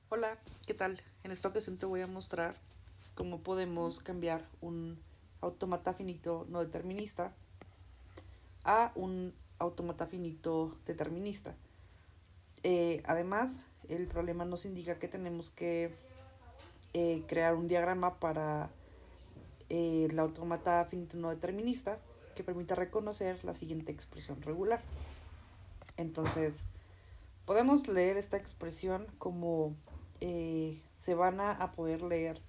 Hola, ¿qué tal? En esta ocasión te voy a mostrar cómo podemos cambiar un automata finito no determinista a un automata finito determinista. Además, el problema nos indica que tenemos que crear un diagrama para el automata finito no determinista que permita reconocer la siguiente expresión regular. Entonces, podemos leer esta expresión como se van a poder leer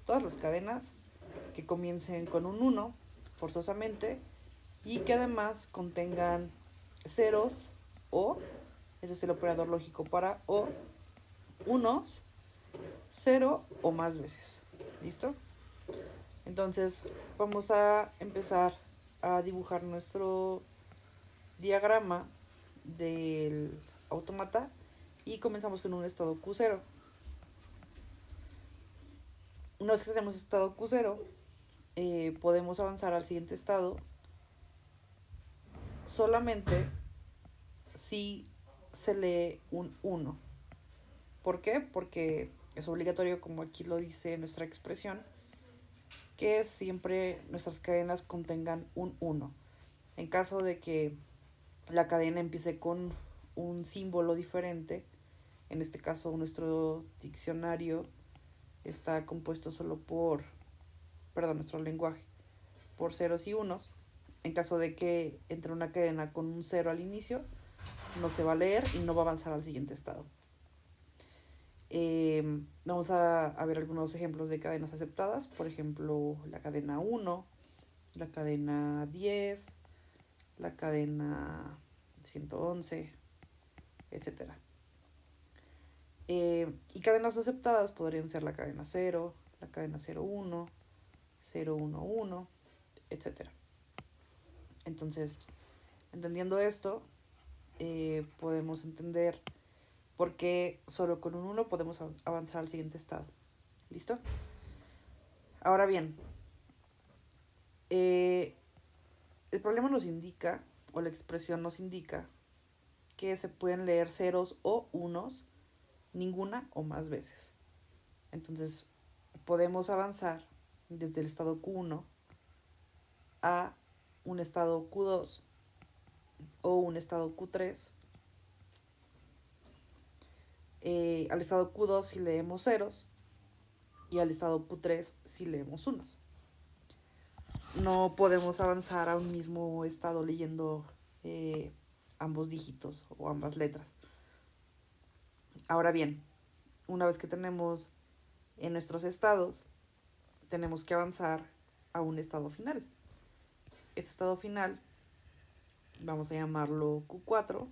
todas las cadenas que comiencen con un 1 forzosamente y que además contengan ceros o, ese es el operador lógico para o, unos, cero o más veces. ¿Listo? Entonces vamos a empezar a dibujar nuestro diagrama del automata y comenzamos con un estado Q0. Una vez que tenemos estado Q0, podemos avanzar al siguiente estado solamente si se lee un 1. ¿Por qué? Porque es obligatorio, como aquí lo dice nuestra expresión, que siempre nuestras cadenas contengan un 1. En caso de que la cadena empiece con un símbolo diferente, en este caso nuestro diccionario está compuesto solo por, perdón, nuestro lenguaje, por ceros y unos. En caso de que entre una cadena con un cero al inicio, no se va a leer y no va a avanzar al siguiente estado. Vamos a ver algunos ejemplos de cadenas aceptadas, por ejemplo, la cadena 1, la cadena 10, la cadena 111, etcétera. Y cadenas no aceptadas podrían ser la cadena 0, la cadena 01, 011, etcétera. Entonces, entendiendo esto, podemos entender por qué solo con un 1 podemos avanzar al siguiente estado. ¿Listo? Ahora bien, el problema nos indica, o la expresión nos indica, que se pueden leer ceros o unos ninguna o más veces. Entonces, podemos avanzar desde el estado Q1 a un estado Q2 o un estado Q3. Al estado Q2 si leemos ceros y al estado Q3 si leemos unos. No podemos avanzar a un mismo estado leyendo ambos dígitos o ambas letras. Ahora bien, una vez que tenemos en nuestros estados, tenemos que avanzar a un estado final. Ese estado final vamos a llamarlo Q4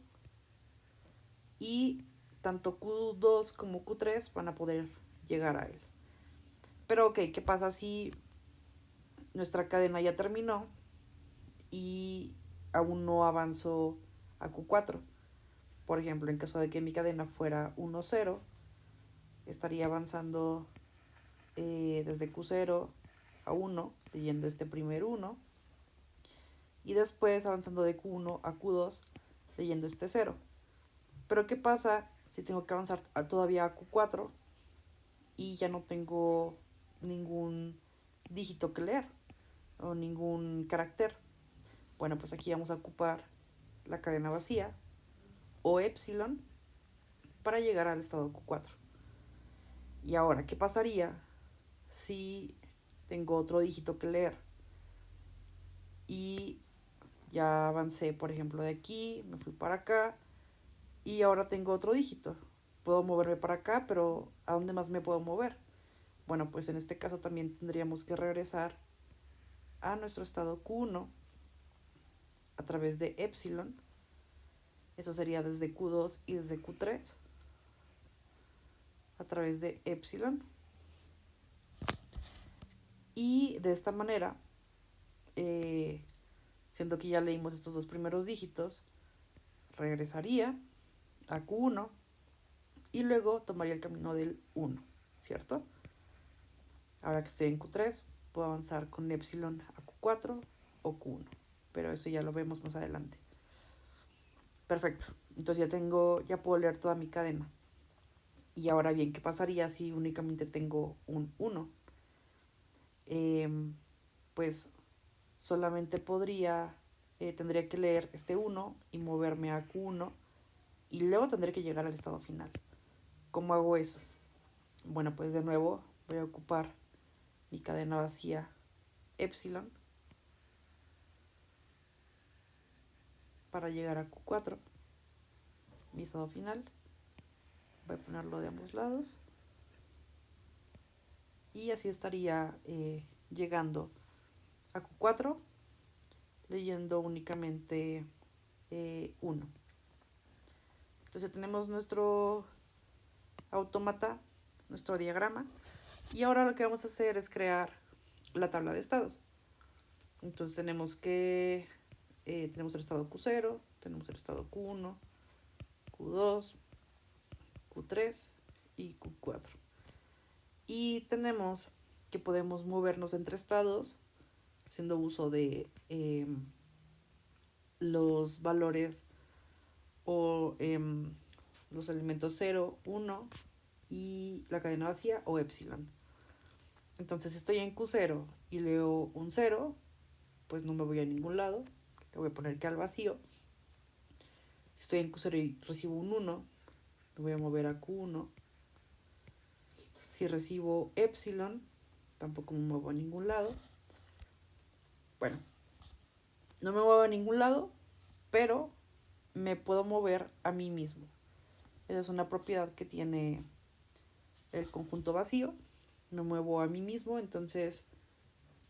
y tanto Q2 como Q3 van a poder llegar a él. Pero ok, ¿qué pasa si nuestra cadena ya terminó y aún no avanzó a Q4? Por ejemplo, en caso de que mi cadena fuera 1-0, estaría avanzando desde Q0 a 1, leyendo este primer 1, y después avanzando de Q1 a Q2, leyendo este 0. Pero ¿qué pasa si tengo que avanzar todavía a Q4 y ya no tengo ningún dígito que leer o ningún carácter? Bueno, pues aquí vamos a ocupar la cadena vacía o epsilon para llegar al estado Q4. Y ahora, ¿qué pasaría si tengo otro dígito que leer? Y ya avancé, por ejemplo, de aquí, me fui para acá y ahora tengo otro dígito. Puedo moverme para acá, pero ¿a dónde más me puedo mover? Bueno, pues en este caso también tendríamos que regresar a nuestro estado Q1 a través de epsilon. Eso sería desde Q2 y desde Q3 a través de epsilon. Y de esta manera, siendo que ya leímos estos dos primeros dígitos, regresaría a Q1 y luego tomaría el camino del 1, ¿cierto? Ahora que estoy en Q3, puedo avanzar con epsilon a Q4 o Q1, pero eso ya lo vemos más adelante. Perfecto, entonces ya puedo leer toda mi cadena. Y ahora bien, ¿qué pasaría si únicamente tengo un 1? Pues solamente tendría que leer este 1 y moverme a Q1 y luego tendré que llegar al estado final. ¿Cómo hago eso? Bueno, pues de nuevo voy a ocupar mi cadena vacía epsilon para llegar a Q4, mi estado final. Voy a ponerlo de ambos lados y así estaría llegando a Q4 leyendo únicamente 1. Entonces tenemos nuestro autómata, nuestro diagrama, y ahora lo que vamos a hacer es crear la tabla de estados. Entonces tenemos el estado Q0, tenemos el estado Q1, Q2, Q3 y Q4. Y tenemos que podemos movernos entre estados haciendo uso de los valores o los elementos 0, 1 y la cadena vacía o epsilon. Entonces, si estoy en Q0 y leo un 0, pues no me voy a ningún lado. Le voy a poner que al vacío. Si estoy en Q0 y recibo un 1, me voy a mover a Q1. Si recibo epsilon, tampoco me muevo a ningún lado. Bueno, no me muevo a ningún lado, pero me puedo mover a mí mismo. Esa es una propiedad que tiene el conjunto vacío. Me muevo a mí mismo, entonces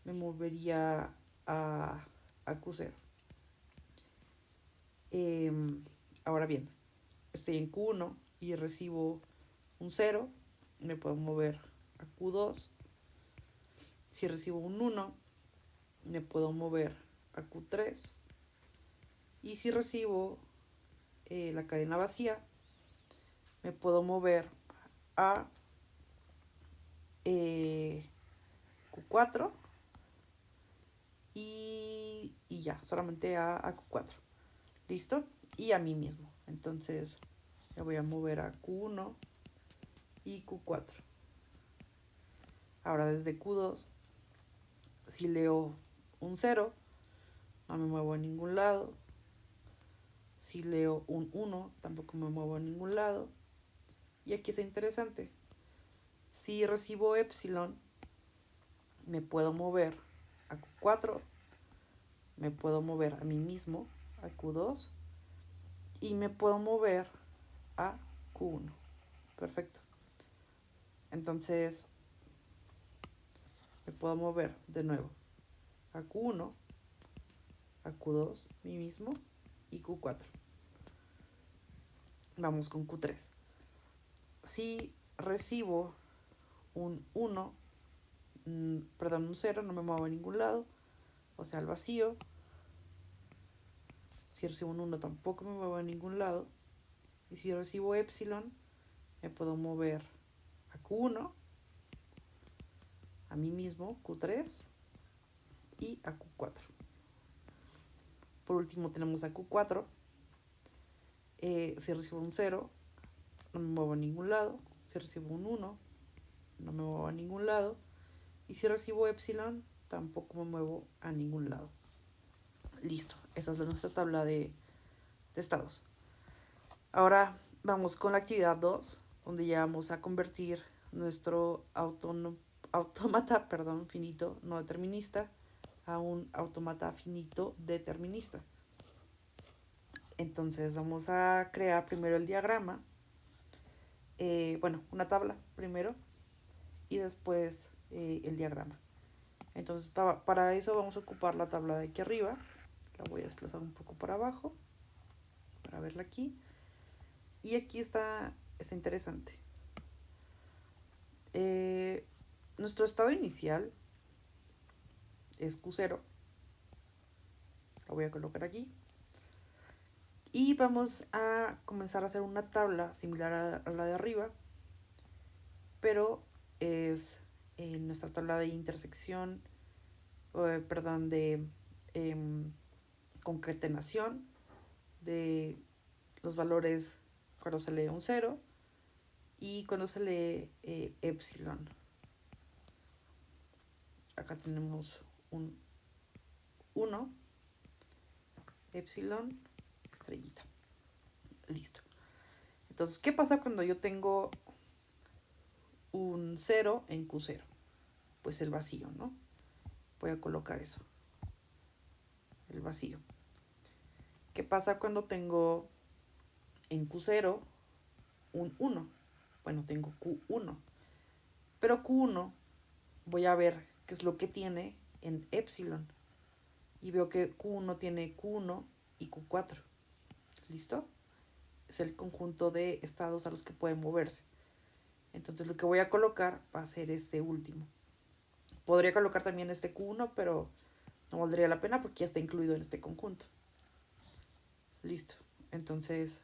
me movería a Q0. Ahora bien, estoy en Q1 y recibo un 0, me puedo mover a Q2. Si recibo un 1, me puedo mover a Q3. Y si recibo la cadena vacía, me puedo mover a Q4 y ya, solamente a Q4. ¿Listo? Y a mí mismo. Entonces me voy a mover a Q1 y Q4. Ahora desde Q2, si leo un 0, no me muevo a ningún lado. Si leo un 1, tampoco me muevo a ningún lado. Y aquí es interesante. Si recibo epsilon, me puedo mover a Q4, me puedo mover a mí mismo, a Q2, y me puedo mover a Q1. Perfecto. Entonces, me puedo mover de nuevo a Q1, a Q2, mí mismo, y Q4. Vamos con Q3. Si recibo un 1, un 0, no me muevo a ningún lado, o sea, al vacío. Si recibo un 1, tampoco me muevo a ningún lado. Y si recibo epsilon, me puedo mover a Q1, a mí mismo, Q3 y a Q4. Por último tenemos a Q4. Si recibo un 0, no me muevo a ningún lado. Si recibo un 1, no me muevo a ningún lado. Y si recibo epsilon, tampoco me muevo a ningún lado. Listo, esa es nuestra tabla de estados. Ahora vamos con la actividad 2, donde ya vamos a convertir nuestro autómata finito no determinista a un autómata finito determinista. Entonces vamos a crear primero el diagrama, una tabla primero y después el diagrama. Entonces para eso vamos a ocupar la tabla de aquí arriba. La voy a desplazar un poco para abajo para verla aquí. Y aquí está interesante. Nuestro estado inicial es Q0. Lo voy a colocar aquí. Y vamos a comenzar a hacer una tabla similar a la de arriba, pero es nuestra tabla de intersección, de concatenación de los valores cuando se lee un 0 Y cuando se lee epsilon, acá tenemos un 1, epsilon, estrellita. Listo. Entonces, ¿qué pasa cuando yo tengo un 0 en Q0? Pues el vacío, ¿no? Voy a colocar eso. El vacío. ¿Qué pasa cuando tengo en Q0 un 1? Bueno, tengo Q1. Pero Q1 voy a ver qué es lo que tiene en epsilon. Y veo que Q1 tiene Q1 y Q4. ¿Listo? Es el conjunto de estados a los que pueden moverse. Entonces lo que voy a colocar va a ser este último. Podría colocar también este Q1, pero no valdría la pena porque ya está incluido en este conjunto. Listo. Entonces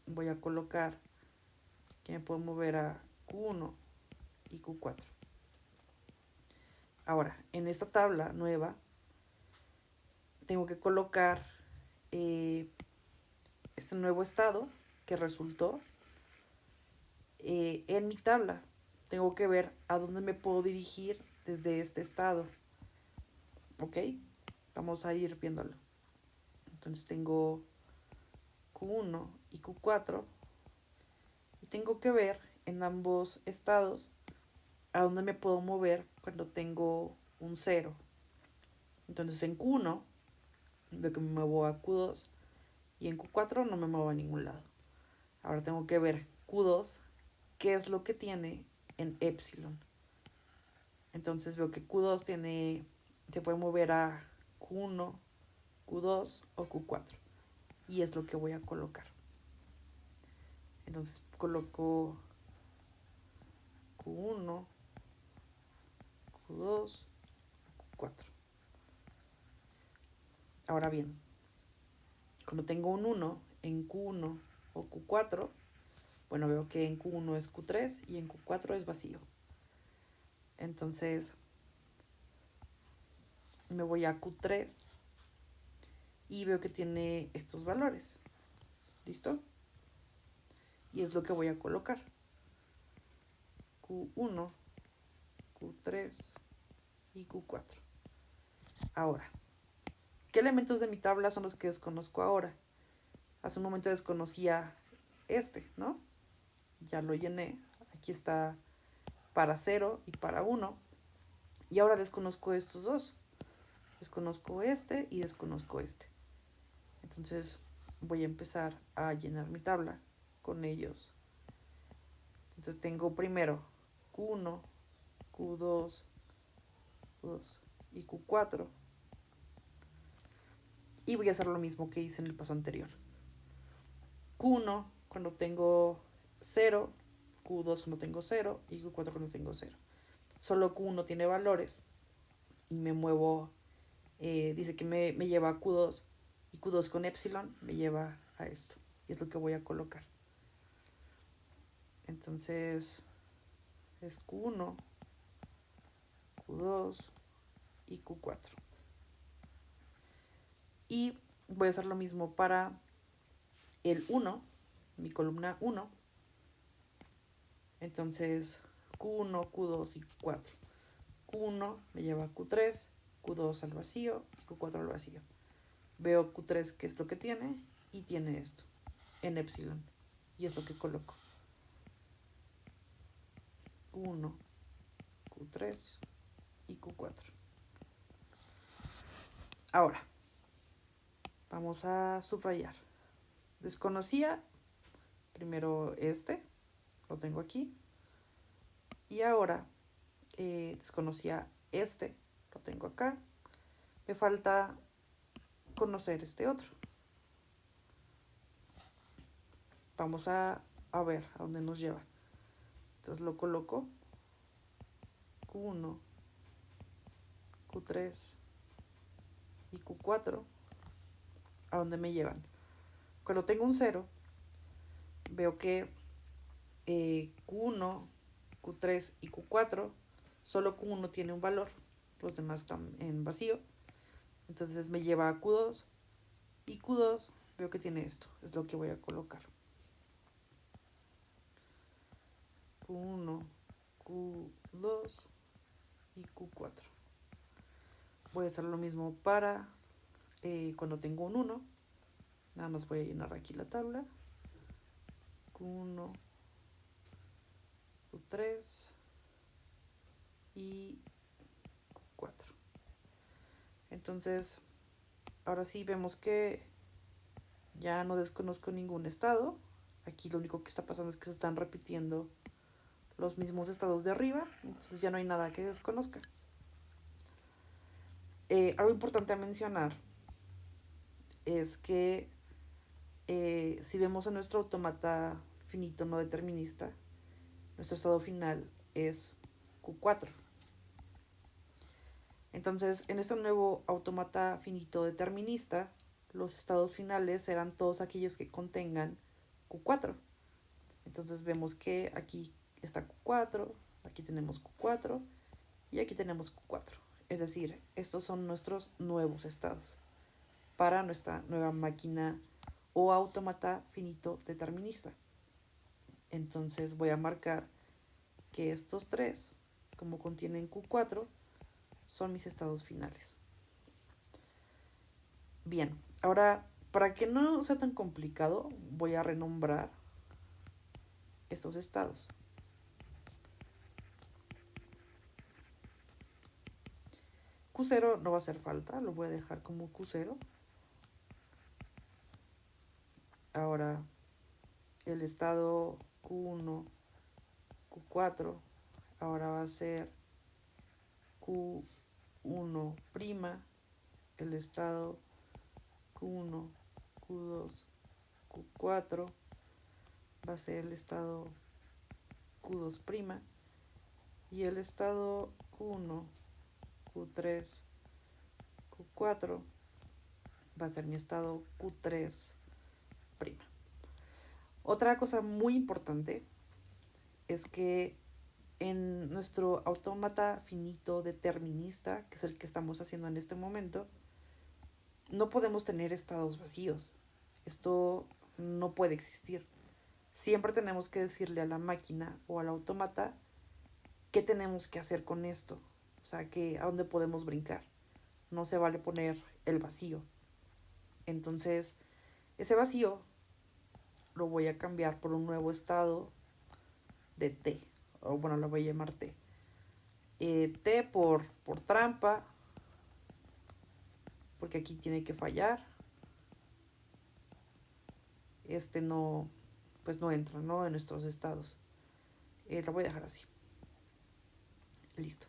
voy a colocar que me puedo mover a Q1 y Q4. Ahora, en esta tabla nueva, tengo que colocar este nuevo estado que resultó en mi tabla. Tengo que ver a dónde me puedo dirigir desde este estado. ¿Ok? Vamos a ir viéndolo. Entonces tengo Q1 y Q4 y tengo que ver en ambos estados a dónde me puedo mover cuando tengo un 0. Entonces en Q1 veo que me muevo a Q2 y en Q4 no me muevo a ningún lado. Ahora tengo que ver Q2 qué es lo que tiene en epsilon. Entonces veo que Q2 se puede mover a Q1, Q2 o Q4. Y es lo que voy a colocar. Entonces coloco Q1, Q2, Q4. Ahora bien, cuando tengo un 1 en Q1 o Q4, bueno, veo que en Q1 es Q3 y en Q4 es vacío. Entonces me voy a Q3 y veo que tiene estos valores. ¿Listo? Y es lo que voy a colocar. Q1, Q3 y Q4. Ahora, ¿qué elementos de mi tabla son los que desconozco ahora? Hace un momento desconocía este, ¿no? Ya lo llené. Aquí está para 0 y para 1. Y ahora desconozco estos dos. Desconozco este y desconozco este. Entonces voy a empezar a llenar mi tabla con ellos. Entonces tengo primero Q1, Q2, Q2 y Q4. Y voy a hacer lo mismo que hice en el paso anterior. Q1 cuando tengo 0, Q2 cuando tengo 0 y Q4 cuando tengo 0. Solo Q1 tiene valores y me muevo, dice que me lleva a Q2 y Q2 con epsilon me lleva a esto. Y es lo que voy a colocar. Entonces es Q1, Q2 y Q4. Y voy a hacer lo mismo para el 1, mi columna 1. Entonces Q1, Q2 y Q4. Q1 me lleva a Q3, Q2 al vacío y Q4 al vacío. Veo Q3 qué es lo que tiene y tiene esto en epsilon. Y es lo que coloco. Q1, Q3 y Q4. Ahora, vamos a subrayar. Desconocía primero este, lo tengo aquí. Y ahora desconocía este, lo tengo acá. Me falta conocer este otro. Vamos a ver a dónde nos lleva. Entonces lo coloco Q1, Q3 y Q4 a dónde me llevan. Cuando tengo un 0, veo que Q1, Q3 y Q4, solo Q1 tiene un valor, los demás están en vacío. Entonces me lleva a Q2 y Q2 veo que tiene esto, es lo que voy a colocar. Q2 y Q4. Voy a hacer lo mismo para cuando tengo un 1. Nada más voy a llenar aquí la tabla. Q1, Q3 y Q4. Entonces, ahora sí vemos que ya no desconozco ningún estado. Aquí lo único que está pasando es que se están repitiendo los mismos estados de arriba. Entonces ya no hay nada que desconozca. Algo importante a mencionar es que si vemos en nuestro autómata finito no determinista, nuestro estado final es Q4. Entonces, en este nuevo autómata finito determinista, los estados finales serán todos aquellos que contengan Q4. Entonces vemos que aquí está Q4, aquí tenemos Q4 y aquí tenemos Q4. Es decir, estos son nuestros nuevos estados para nuestra nueva máquina o autómata finito determinista. Entonces voy a marcar que estos tres, como contienen Q4, son mis estados finales. Bien, ahora para que no sea tan complicado, voy a renombrar estos estados. Q0 no va a hacer falta, lo voy a dejar como Q0. Ahora el estado Q1, Q4, ahora va a ser Q1', el estado Q1, Q2, Q4, va a ser el estado Q2', y el estado Q1, Q3, Q4 va a ser mi estado Q3'. Otra cosa muy importante es que en nuestro autómata finito determinista, que es el que estamos haciendo en este momento, no podemos tener estados vacíos. Esto no puede existir. Siempre tenemos que decirle a la máquina o al autómata qué tenemos que hacer con esto. O sea, a dónde podemos brincar. No se vale poner el vacío. Entonces, ese vacío lo voy a cambiar por un nuevo estado de T. O bueno, lo voy a llamar T. T por trampa, porque aquí tiene que fallar. No, pues no entra, ¿no? En nuestros estados. Lo voy a dejar así. Listo.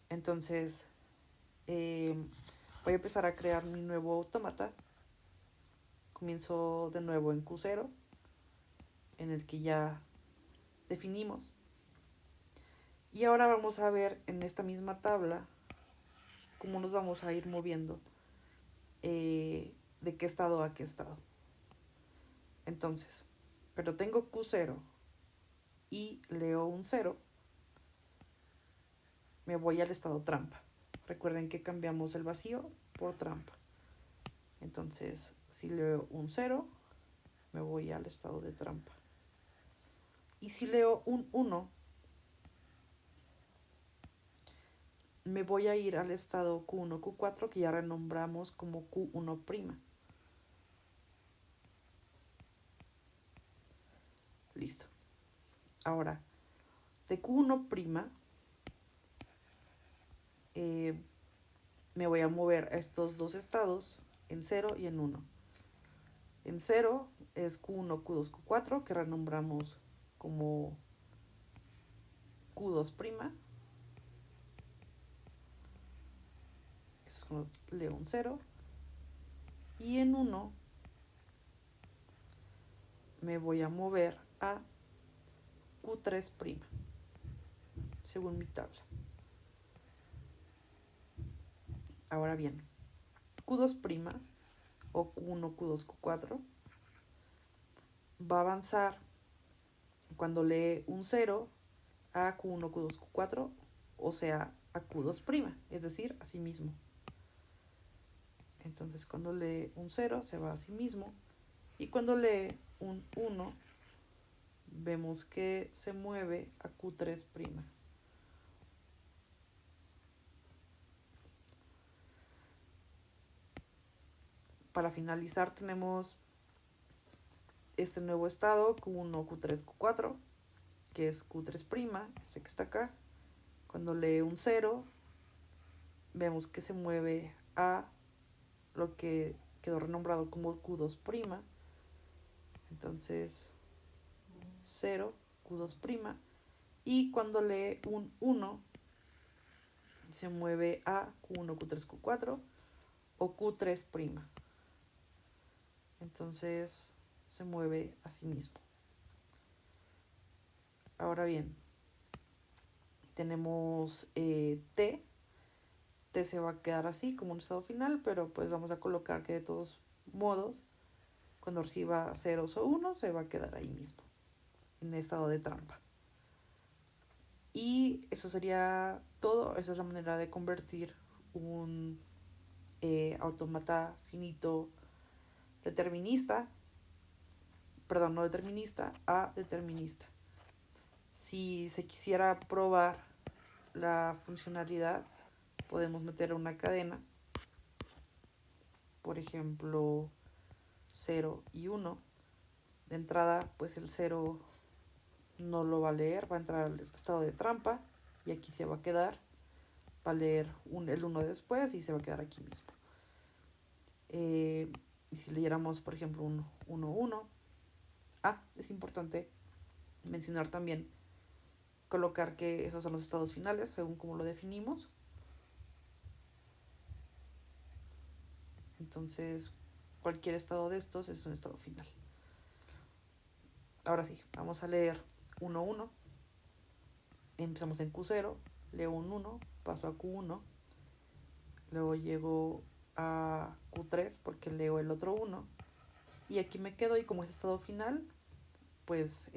Entonces, voy a empezar a crear mi nuevo autómata. Comienzo de nuevo en Q0, en el que ya definimos. Y ahora vamos a ver en esta misma tabla cómo nos vamos a ir moviendo de qué estado a qué estado. Entonces, pero tengo Q0 y leo un 0, me voy al estado trampa. Recuerden que cambiamos el vacío por trampa. Entonces, si leo un 0, me voy al estado de trampa. Y si leo un 1, me voy a ir al estado Q1, Q4, que ya renombramos como Q1'. Listo. Ahora, de Q1', me voy a mover a estos dos estados, en 0 y en 1. En 0 es Q1, Q2, Q4, que renombramos como Q2'. Eso es cuando leo un 0. Y en 1 me voy a mover a Q3', según mi tabla. Ahora bien, Q2' o Q1, Q2, Q4 va a avanzar cuando lee un 0 a Q1, Q2, Q4, o sea, a Q2', es decir, a sí mismo. Entonces, cuando lee un 0 se va a sí mismo, y cuando lee un 1 vemos que se mueve a Q3'. Para finalizar tenemos este nuevo estado, Q1, Q3, Q4, que es Q3', este que está acá. Cuando lee un 0, vemos que se mueve a lo que quedó renombrado como Q2'. Entonces, 0, Q2'. Y cuando lee un 1, se mueve a Q1, Q3, Q4 o Q3'. Entonces, se mueve a sí mismo. Ahora bien, tenemos T. T se va a quedar así como un estado final, pero pues vamos a colocar que de todos modos, cuando reciba ceros o unos, se va a quedar ahí mismo, en estado de trampa. Y eso sería todo. Esa es la manera de convertir un autómata finito determinista, perdón, no determinista, a determinista. Si se quisiera probar la funcionalidad, podemos meter una cadena, por ejemplo 0 y 1. De entrada, pues el 0 no lo va a leer, va a entrar al estado de trampa y aquí se va a quedar. Va a leer el 1 después y se va a quedar aquí mismo. Y si leyéramos, por ejemplo, un 1, 1. Es importante mencionar también, colocar que esos son los estados finales, según como lo definimos. Entonces, cualquier estado de estos es un estado final. Ahora sí, vamos a leer 1, 1. Empezamos en Q0, leo un 1, paso a Q1, luego llego a Q3 porque leo el otro 1 y aquí me quedo, y como es estado final, pues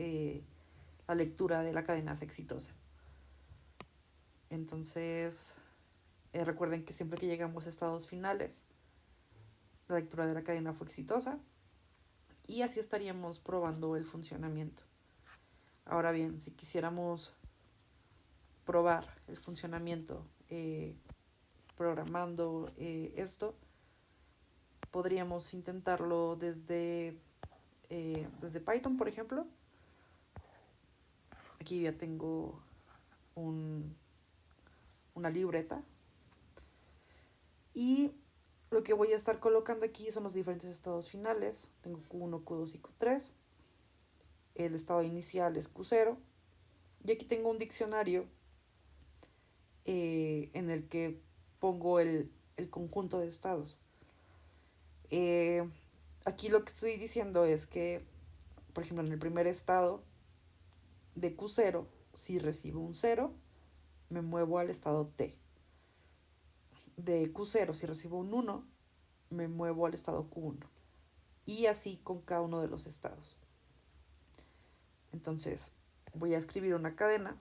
la lectura de la cadena es exitosa. Entonces, recuerden que siempre que llegamos a estados finales, la lectura de la cadena fue exitosa y así estaríamos probando el funcionamiento. Ahora bien, si quisiéramos probar el funcionamiento programando esto, podríamos intentarlo desde Python, por ejemplo. Aquí ya tengo una libreta y lo que voy a estar colocando aquí son los diferentes estados finales. Tengo Q1, Q2 y Q3. El estado inicial es Q0 y aquí tengo un diccionario en el que pongo el conjunto de estados. Aquí lo que estoy diciendo es que, por ejemplo, en el primer estado de Q0, si recibo un 0, me muevo al estado T. De Q0, si recibo un 1, me muevo al estado Q1. Y así con cada uno de los estados. Entonces, voy a escribir una cadena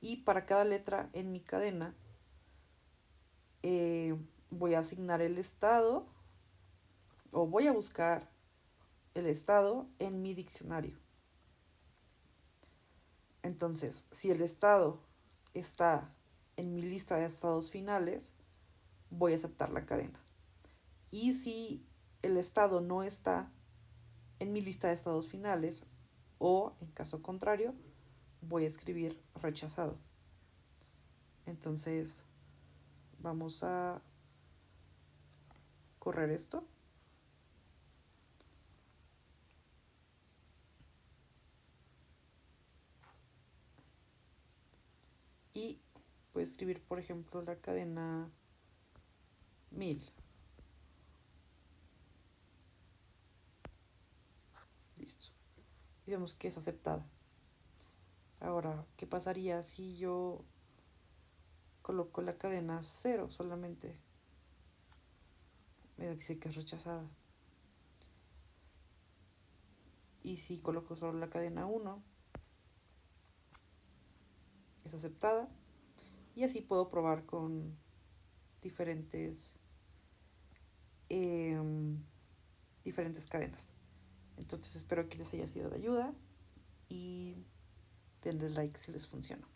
y para cada letra en mi cadena voy a asignar el estado, o voy a buscar el estado en mi diccionario. Entonces, si el estado está en mi lista de estados finales, voy a aceptar la cadena. Y si el estado no está en mi lista de estados finales, o en caso contrario, voy a escribir rechazado. Entonces, vamos a correr esto. Y voy a escribir, por ejemplo, la cadena 1000. Listo. Y vemos que es aceptada. Ahora, ¿qué pasaría si yo coloco la cadena 0 solamente? Me dice que es rechazada. Y si coloco solo la cadena 1, es aceptada. Y así puedo probar con diferentes diferentes cadenas. Entonces espero que les haya sido de ayuda denle like si les funciona.